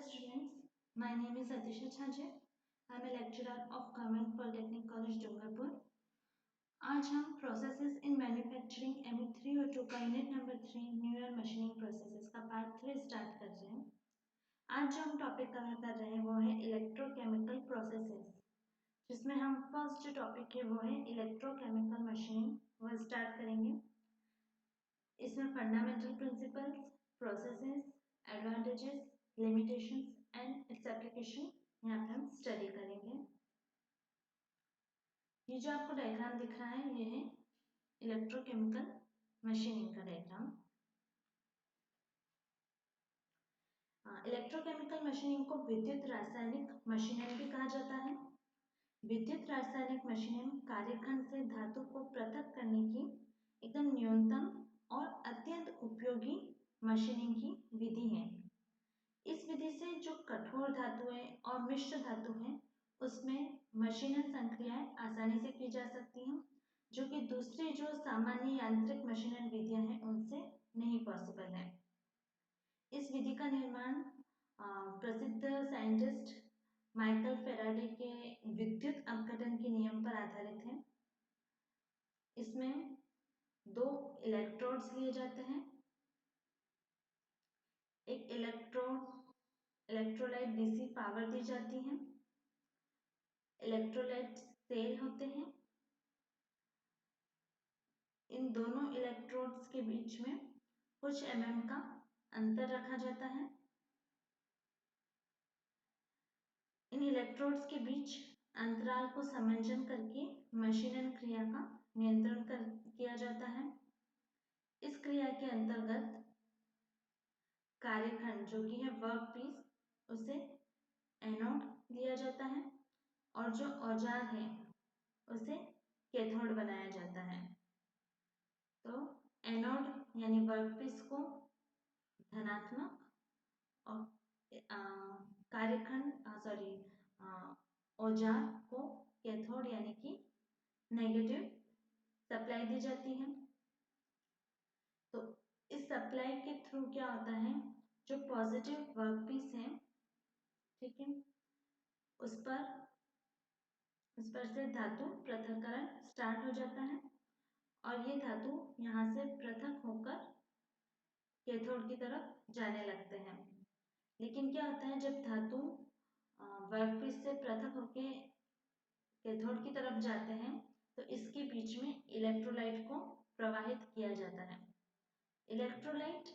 students, my name is Atisha Chhaje. I am a lecturer of Government Polytechnic College, Dungarpur. आज हम processes in manufacturing ME3 और 2 का unit number 3 new year machining processes का part 3 start कर रहे हैं। आज जो हम टॉपिक कवर कर रहे हैं वो है इलेक्ट्रोकेमिकल प्रोसेसेस, जिसमें हम फर्स्ट जो टॉपिक है वो है इलेक्ट्रोकेमिकल मशीनिंग, वो स्टार्ट करेंगे। इसमें fundamental principles, processes, advantages, limitations and its application यहाँ पे हम स्टडी करेंगे। ये जो आपको डायग्राम दिख रहा है ये है इलेक्ट्रोकेमिकल मशीनिंग का डायग्राम। इलेक्ट्रोकेमिकल मशीनिंग को विद्युत रासायनिक मशीनिंग भी कहा जाता है। विद्युत रासायनिक मशीनिंग कार्यखंड से धातु को पृथक करने की एकदम न्यूनतम और अत्यंत उपयोगी मशीनिंग की विधि है। इस विधि से जो कठोर धातुएं और मिश्र धातु हैं उसमें मशीनन संक्रियाएं आसानी से की जा सकती हैं, जो कि दूसरी जो सामान्य यांत्रिक मशीनन विधियां हैं उनसे नहीं पॉसिबल है। इस विधि का निर्माण प्रसिद्ध साइंटिस्ट माइकल फेराडे के विद्युत अपघटन के नियम पर आधारित है। इसमें दो इलेक्ट्रोड्स लिए जाते हैं। एक इलेक्ट्रोलाइट डीसी पावर दी जाती है। इलेक्ट्रोलाइट सेल होते हैं। इन दोनों इलेक्ट्रोड्स के बीच में कुछ mm का अंतर रखा जाता है। इन इलेक्ट्रोड्स के बीच अंतराल को समंजन करके मशीनन क्रिया का नियंत्रण किया जाता है। इस क्रिया के अंतर्गत कार्यखंड जो कि है वर्क पीस, उसे एनोड दिया जाता है और जो औजार है उसे कैथोड बनाया जाता है। तो एनोड यानी वर्कपीस को धनात्मक और औजार को कैथोड यानी कि नेगेटिव सप्लाई दी जाती है। तो इस सप्लाई के थ्रू क्या होता है, जो पॉजिटिव वर्कपीस है, ठीक है, उस पर से धातु पृथक्करण स्टार्ट हो जाता है और ये धातु यहाँ से पृथक होकर कैथोड की तरफ जाने लगते हैं। लेकिन क्या होता है, जब धातु वर्कपीस से पृथक होकर कैथोड की तरफ जाते हैं तो इसके बीच में इलेक्ट्रोलाइट को प्रवाहित किया जाता है। इलेक्ट्रोलाइट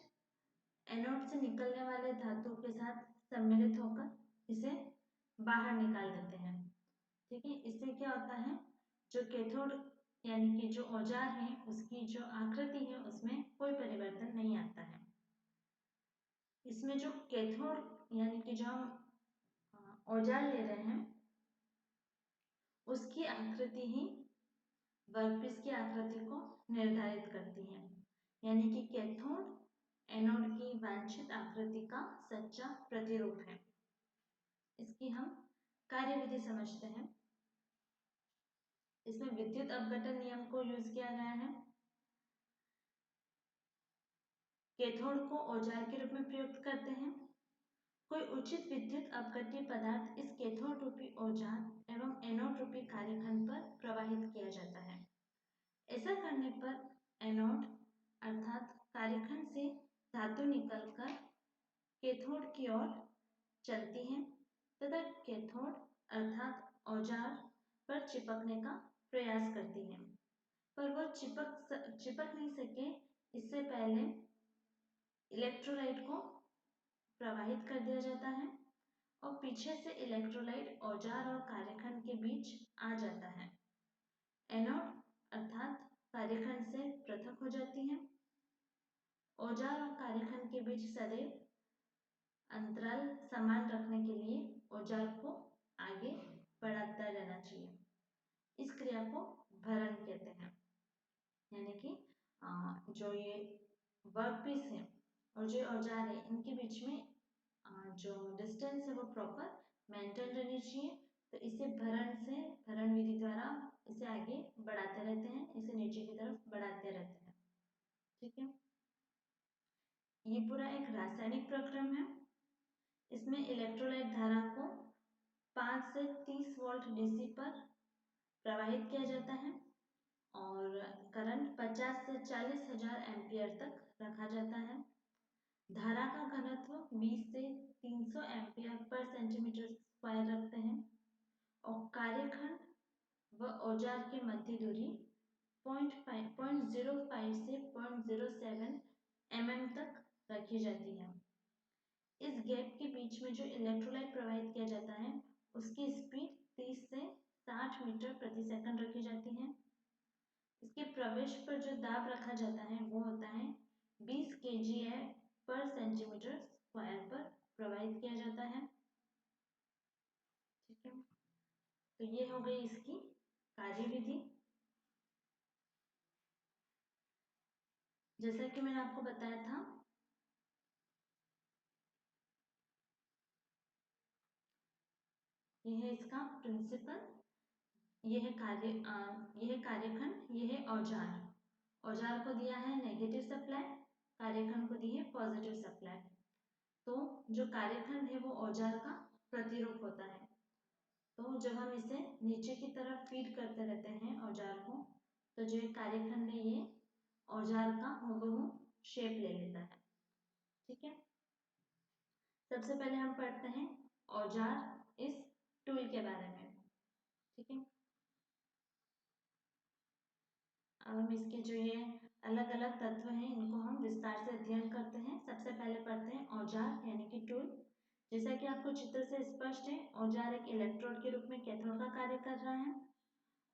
एनोड से निकलने वाले धातु के साथ सम्मिलित होकर इसे बाहर निकाल देते हैं। ठीक है, इससे क्या होता है, जो कैथोड यानी कि जो औजार है उसकी जो आकृति है उसमें कोई परिवर्तन नहीं आता है। इसमें जो कैथोड यानी कि जो हम औजार ले रहे हैं उसकी आकृति ही वर्कपीस की आकृति को निर्धारित करती है। यानी कि कैथोड एनोड की वांछित आकृति का सच्चा प्रतिरूप है। इसकी हम कार्यविधि समझते हैं। इसमें विद्युत अपघटन नियम को यूज किया गया है। कैथोड को औजार के रूप में प्रयुक्त करते हैं। कोई उचित विद्युत अपघट्य पदार्थ इस कैथोड रूपी औजार एवं एनोड रूपी कार्यखंड पर प्रवाहित किया जाता है। ऐसा करने पर एनोड अर्थात कार्यखंड से धातु निकलकर कैथोड की ओर चलती है तथा कैथोड अर्थात औजार पर चिपकने का प्रयास करती है, पर वो चिपक नहीं सके इससे पहले इलेक्ट्रोलाइट को प्रवाहित कर दिया जाता है और पीछे से इलेक्ट्रोलाइट औजार और कार्यखंड के बीच आ जाता है। एनोड अर्थात कार्यखंड से पृथक हो जाती है। औजार और कार्यखंड के बीच सदैव अंतराल समान रखने के लिए औजार को आगे बढ़ाता रहना चाहिए। इस क्रिया को भरण कहते हैं। यानी कि जो ये वर्कपीस है और जो औजार है इनके बीच में जो डिस्टेंस है वो प्रॉपर मेंटेन रहनी चाहिए। तो इसे भरण विधि द्वारा इसे आगे बढ़ाते रहते हैं, इसे नीचे की तरफ बढ़ाते रहते हैं। ठीक है, ये पूरा एक रासायनिक प्रक्रम है। इसमें इलेक्ट्रोलाइट धारा को 5 से 30 वोल्ट डीसी पर प्रवाहित किया जाता है और करंट 50 से 40,000 एम्पियर तक रखा जाता है। धारा का घनत्व 20 से 300 एम्पियर पर सेंटीमीटर स्क्वायर रखते हैं और कार्यखंड व औजार की मध्य दूरी 0.05 से 0.07 mm तक रखी जाती है। इस गैप के बीच में जो इलेक्ट्रोलाइट प्रवाहित किया जाता है उसकी स्पीड 30 से 60 मीटर प्रति सेकंड रखी जाती है। इसके प्रवेश पर जो दाब रखा जाता है वो होता है 20 kgA पर सेंटीमीटर स्क्वायर पर प्रवाहित किया जाता है। ठीक है, तो ये हो गई इसकी कार्यविधि। जैसा कि मैंने आपको बताया था, यह है इसका प्रिंसिपल, यह यह कार्यखंड, यह है औजार। औजार को दिया है नेगेटिव सप्लाई, कार्यखंड को दी है पॉजिटिव सप्लाई। तो जो कार्यखंड है वो औजार का प्रतिरूप होता है। तो जब हम इसे नीचे की तरफ फीड करते रहते हैं औजार को, तो जो कार्यखंड है ये औजार का हूबहू शेप ले लेता है। ठीक है, सबसे पहले हम पढ़ते हैं औजार इस टूल के बारे में। ठीक है, अब हम इसके जो ये अलग अलग तत्व हैं इनको हम विस्तार से अध्ययन करते हैं। सबसे पहले पढ़ते हैं औजार यानी कि टूल। जैसा कि आपको चित्र से स्पष्ट है, औजार एक इलेक्ट्रोड के रूप में कैथोड का कार्य कर रहा है।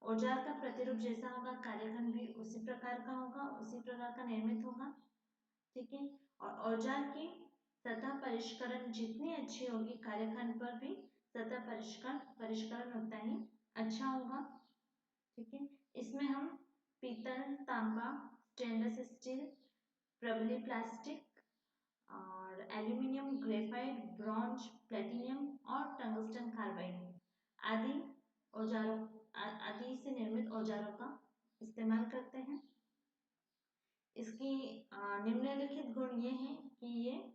औजार का प्रतिरूप जैसा होगा, कार्यखंड भी उसी प्रकार का होगा, उसी प्रकार का निर्मित होगा। ठीक है, और औजार की सतह परिष्करण जितनी अच्छी होगी, कार्यखंड पर भी सतह परिष्करण उतना ही अच्छा होगा। ठीक है, इसमें हम पीतल, तांबा, स्टेनलेस स्टील, प्रबली प्लास्टिक और एल्यूमिनियम, ग्रेफाइट, ब्रॉन्ज, प्लेटिनियम और टंगस्टन कार्बाइड आदि औजारों आदि से निर्मित औजारों का इस्तेमाल करते हैं। इसकी निम्नलिखित गुण ये हैं कि ये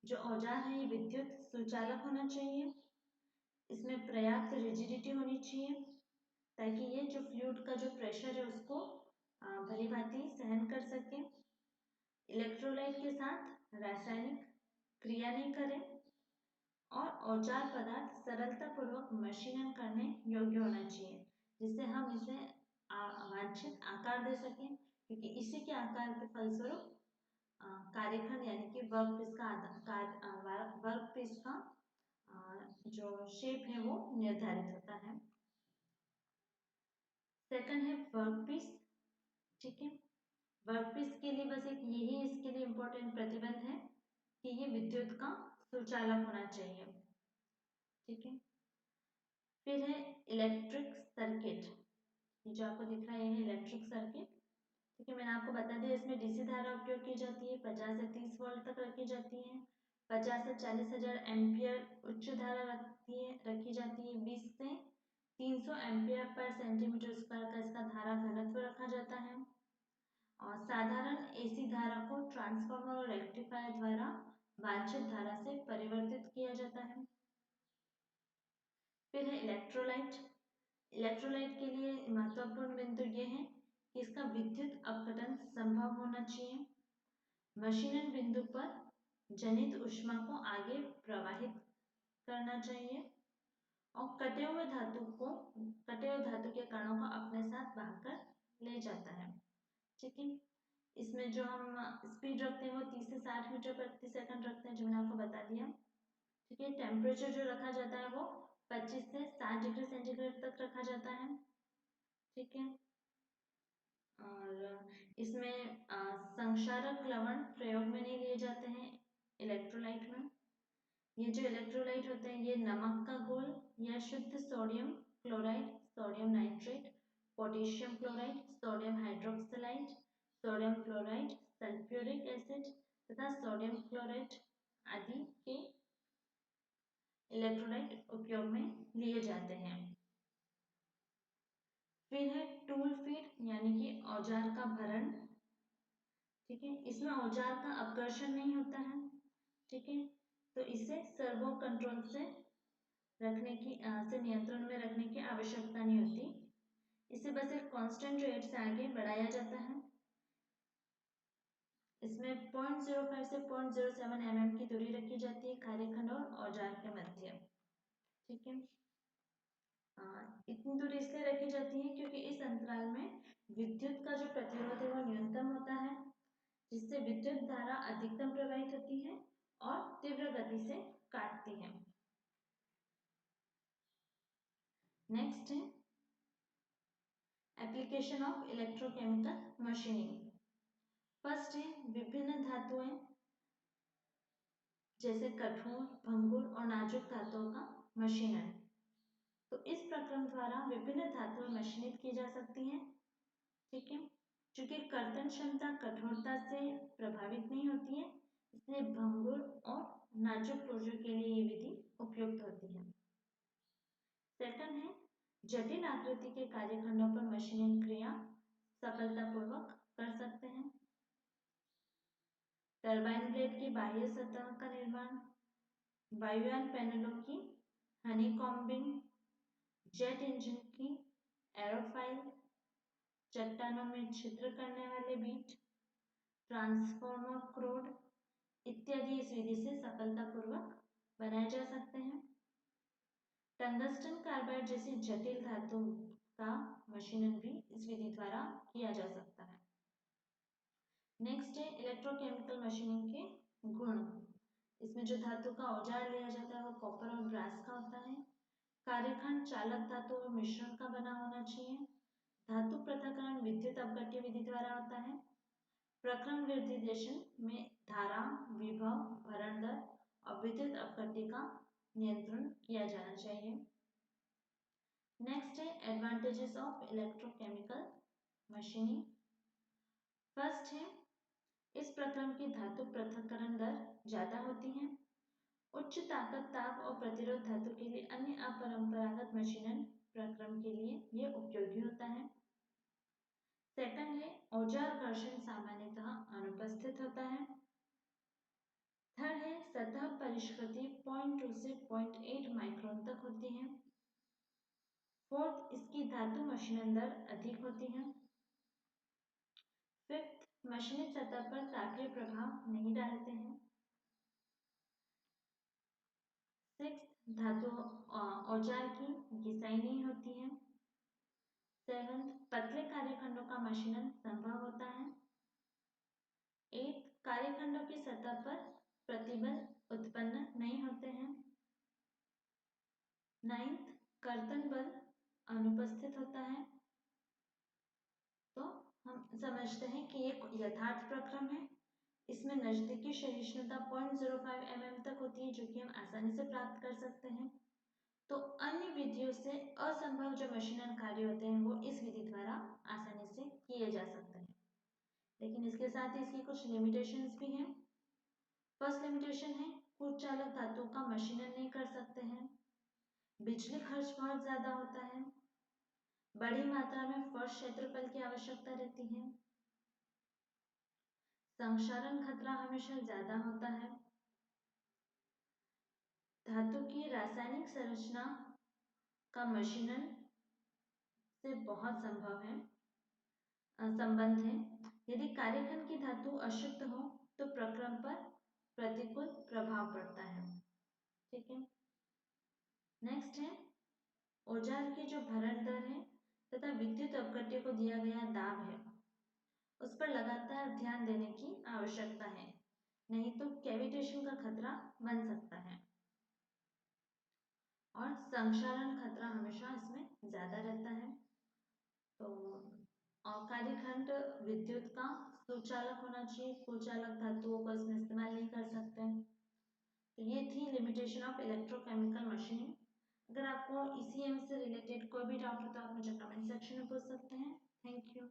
जो औजार है ये विद्युत सुचालक होना चाहिए, इसमें पर्याप्त रिजिडिटी होनी चाहिए ताकि ये जो फ्लूइड का जो प्रेशर है उसको भली भांति सहन कर सके। इलेक्ट्रोलाइट के साथ रासायनिक क्रिया नहीं करें और औजार पदार्थ सरलता पूर्वक मशीनन करने योग्य होना चाहिए, जिससे हम इसे वांछित आकार दे सकें, क्योंकि इसी के आकार के फलस्वरूप कार्यखंड यानी कि वर्कपीस का जो शेप है वो निर्धारित होता है। सेकंड है वर्कपीस। ठीक है, वर्कपीस के लिए बस एक यही इसके लिए इम्पोर्टेंट प्रतिबंध है कि ये विद्युत का सुचालक होना चाहिए। ठीक है, फिर है इलेक्ट्रिक सर्किट, ये जो आपको दिख रहा है ये है इलेक्ट्रिक सर्किट। ठीक है, मैंने आपको बता दिया इसमें डीसी धारा उपयोग की जाती है, 50 से 30 वोल्ट तक रखी जाती है, 50 से 40,000 एम्पियर उच्च धारा रखी जाती है, 20 से 300 एम्पियर पर सेंटीमीटर स्क्वायर का इसका धारा घनत्व रखा जाता है और साधारण एसी धारा को ट्रांसफार्मर और रेक्टिफायर द्वारा वांछित धारा से परिवर्तित किया जाता है। फिर है इलेक्ट्रोलाइट। इलेक्ट्रोलाइट के लिए महत्वपूर्ण बिंदु ये है कि इसका विद्युत अपघटन संभव होना चाहिए, मशीनन बिंदु पर जनित ऊष्मा को आगे प्रवाहित करना चाहिए और कटे हुए धातु के कणों को अपने साथ बहाकर ले जाता है। ठीक है, इसमें जो हम स्पीड रखते हैं वो 30 से 60 मीटर प्रति सेकंड रखते हैं, जो मैंने आपको बता दिया। ठीक है, टेम्परेचर जो रखा जाता है वो 25 से 60 डिग्री सेंटीग्रेड तक रखा जाता है। ठीक है, और इसमें संक्षारक लवण प्रयोग में नहीं लिए जाते हैं इलेक्ट्रोलाइट में। ये जो इलेक्ट्रोलाइट होते हैं ये नमक का घोल या शुद्ध sodium chloride, sodium nitrate, potassium chloride, sodium hydroxide, sodium chloride, sulphuric acid तथा सोडियम क्लोराइड आदि के इलेक्ट्रोलाइट उपयोग में लिए जाते हैं। फिर है टूल फीड यानी कि औजार का भरण। ठीक है, इसमें औजार का अपघर्षण नहीं होता है। ठीक है, तो इसे सर्वो कंट्रोल से नियंत्रण में रखने की आवश्यकता नहीं होती। इसे बस एक कांस्टेंट रेट से आगे बढ़ाया जाता है। इसमें 0.05 से 0.07 mm की दूरी रखी जाती है कार्यखंड और औजार के मध्य। ठीक है, इतनी दूरी इसलिए रखी जाती है क्योंकि इस अंतराल में विद्युत का जो प्रतिरोध है वो न्यूनतम होता है, जिससे विद्युत धारा अधिकतम प्रवाहित होती है और तीव्र गति से काटती है। नेक्स्ट है application of electrochemical machining. First है विभिन्न धातुएं जैसे कठोर, भंगुर और नाजुक धातुओं का मशीनन। तो इस प्रक्रम द्वारा विभिन्न धातुएं मशीनित की जा सकती हैं। ठीक है, चूंकि कर्तन क्षमता कठोरता से प्रभावित नहीं होती है, इसलिए भंगुर और नाजुक पुर्जों के लिए ये विधि उपयुक्त होती है। सेकंड है जटिल आकृति के कार्यखंडों पर मशीनिंग क्रिया सफलतापूर्वक कर सकते हैं। टरबाइन ब्लेड की बाह्य सतह का निर्माण, वायुयान पैनलों की हनीकॉम्बिंग, जेट इंजन की एरोफाइल, चट्टानों में छिद्र करने वाले बीट, ट्रांसफॉर्मर क्रोड इत्यादि इस विधि से सफलतापूर्वक बनाए जा सकते हैं। टंगस्टन कार्बाइड जैसी जटिल धातु का मशीनन भी इस विधि द्वारा किया जा सकता है। नेक्स्ट है इलेक्ट्रोकेमिकल मशीनिंग के गुण। इसमें जो धातु का औजार लिया जाता है वो कॉपर और ब्रास का होता है। कार्यखंड चालक धातु और मिश्रण का बना होना चाहिए। धातु पृथक्करण विद्युत अपघट्य विधि द्वारा होता है। प्रक्रम निर्देशन में धारा, विभव, भरण दर और विद्युत अपघट्य का नियंत्रण किया जाना चाहिए। नेक्स्ट है advantages of electrochemical machining. First है इस प्रक्रम की धातु पृथक्करण दर ज्यादा होती है। उच्च ताकत, ताप और प्रतिरोध धातु के लिए अन्य अपरंपरागत मशीनन प्रक्रम के लिए यह उपयोगी होता है। सेकंड है औजार घर्षण सामान्यतः अनुपस्थित होता है। थर्ड है सतह परिष्कृति 0.2 से 0.8 माइक्रोन तक होती है। फोर्थ इसकी धातु मशीनन दर अधिक होती है। फिफ्थ मशीनित सतह पर तापीय प्रभाव नहीं डालते हैं। सिक्स्थ धातु औजार की घिसाई नहीं होती है। सेवंथ पतले कार्यखंडों का मशीनन संभव होता है। एथ कार्यखंडों की सतह पर प्रतिबल उत्पन्न नहीं होते हैं। नाइन्थ कर्तन बल अनुपस्थित होता है। तो हम समझते हैं कि एक यथार्थ प्रक्रम है। इसमें नजदीकी सहिष्णुता 0.05 mm तक होती है, जो कि हम आसानी से प्राप्त कर सकते हैं। तो अन्य विधियों से असंभव जो मशीनन कार्य होते हैं वो इस विधि द्वारा आसानी से किए जा सकते हैं। लेकिन इसके साथ ही इसकी कुछ लिमिटेशंस भी हैं। फर्स्ट लिमिटेशन है कुछ चालक धातुओं का मशीनन नहीं कर सकते हैं। बिजली खर्च बहुत ज्यादा होता है। बड़ी मात्रा में फर्श क्षेत्रफल की आवश्यकता रहती है। संक्षारण खतरा हमेशा ज्यादा होता है। धातु की रासायनिक संरचना का मशीनन से बहुत संबंध है। यदि कार्यखंड की धातु अशुद्ध हो तो प्रक्रम पर प्रतिकूल प्रभाव पड़ता है। ठीक है, नेक्स्ट है औजार की जो भरण दर है तथा विद्युत अपघट्य को दिया गया दाब है उस पर लगातार ध्यान देने की आवश्यकता है, नहीं तो कैविटेशन का खतरा बन सकता है। और संक्षारण खतरा हमेशा इसमें ज्यादा रहता है। तो कार्यखंड विद्युत का सुचालक होना चाहिए। कुचालक धातुओं को इसमें इस्तेमाल नहीं कर सकते। तो ये थी लिमिटेशन ऑफ इलेक्ट्रोकेमिकल मशीनिंग। अगर आपको ईसीएम से रिलेटेड कोई भी डाउट हो तो आप मुझे कमेंट सेक्शन में पूछ सकते हैं। Thank you.